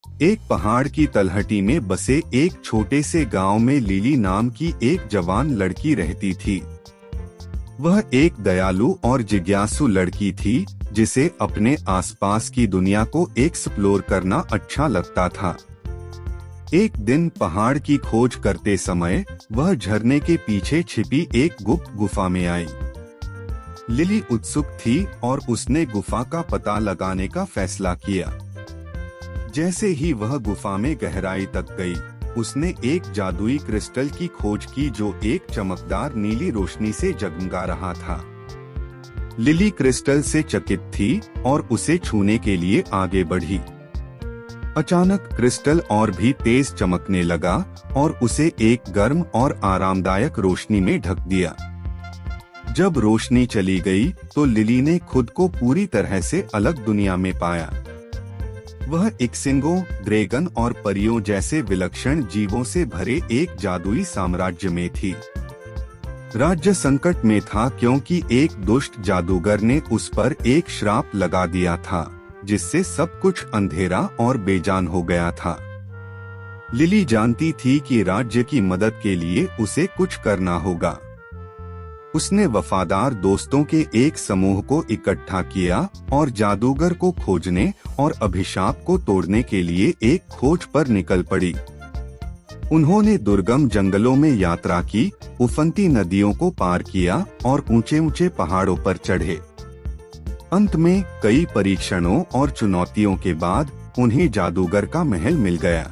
एक पहाड़ की तलहटी में बसे एक छोटे से गांव में लिली नाम की एक जवान लड़की रहती थी। वह एक दयालु और जिज्ञासु लड़की थी जिसे अपने आसपास की दुनिया को एक्सप्लोर करना अच्छा लगता था। एक दिन पहाड़ की खोज करते समय वह झरने के पीछे छिपी एक गुप्त गुफा में आई। लिली उत्सुक थी और उसने गुफा का पता लगाने का फैसला किया। जैसे ही वह गुफा में गहराई तक गई, उसने एक जादुई क्रिस्टल की खोज की जो एक चमकदार नीली रोशनी से जगमगा रहा था। लिली क्रिस्टल से चकित थी और उसे छूने के लिए आगे बढ़ी। अचानक क्रिस्टल और भी तेज चमकने लगा और उसे एक गर्म और आरामदायक रोशनी में ढक दिया। जब रोशनी चली गई तो लिली ने खुद को पूरी तरह से अलग दुनिया में पाया। वह इक्सिंगों, ड्रैगन और परियों जैसे विलक्षण जीवों से भरे एक जादुई साम्राज्य में थी। राज्य संकट में था क्योंकि एक दुष्ट जादूगर ने उस पर एक श्राप लगा दिया था जिससे सब कुछ अंधेरा और बेजान हो गया था। लिली जानती थी कि राज्य की मदद के लिए उसे कुछ करना होगा। उसने वफादार दोस्तों के एक समूह को इकट्ठा किया और जादूगर को खोजने और अभिशाप को तोड़ने के लिए एक खोज पर निकल पड़ी। उन्होंने दुर्गम जंगलों में यात्रा की, उफनती नदियों को पार किया और ऊंचे ऊंचे पहाड़ों पर चढ़े। अंत में कई परीक्षणों और चुनौतियों के बाद उन्हें जादूगर का महल मिल गया।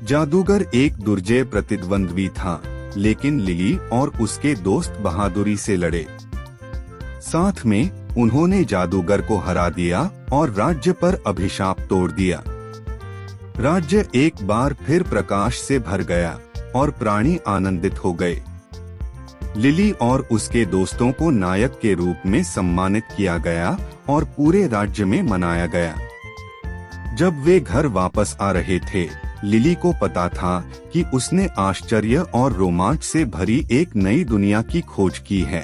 जादूगर एक दुर्जय प्रतिद्वंद्वी था, लेकिन लिली और उसके दोस्त बहादुरी से लड़े। साथ में उन्होंने जादूगर को हरा दिया और राज्य पर अभिशाप तोड़ दिया। राज्य एक बार फिर प्रकाश से भर गया और प्राणी आनंदित हो गए। लिली और उसके दोस्तों को नायक के रूप में सम्मानित किया गया और पूरे राज्य में मनाया गया। जब वे घर वापस आ रहे थे, लिली को पता था कि उसने आश्चर्य और रोमांच से भरी एक नई दुनिया की खोज की है।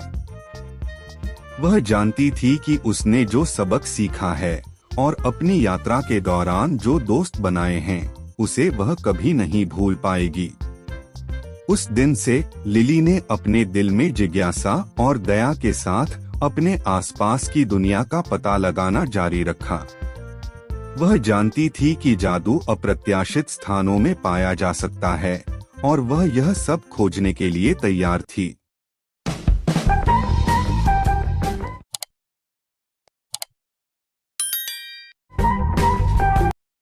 वह जानती थी कि उसने जो सबक सीखा है और अपनी यात्रा के दौरान जो दोस्त बनाए हैं, उसे वह कभी नहीं भूल पाएगी। उस दिन से लिली ने अपने दिल में जिज्ञासा और दया के साथ अपने आसपास की दुनिया का पता लगाना जारी रखा। वह जानती थी कि जादू अप्रत्याशित स्थानों में पाया जा सकता है और वह यह सब खोजने के लिए तैयार थी।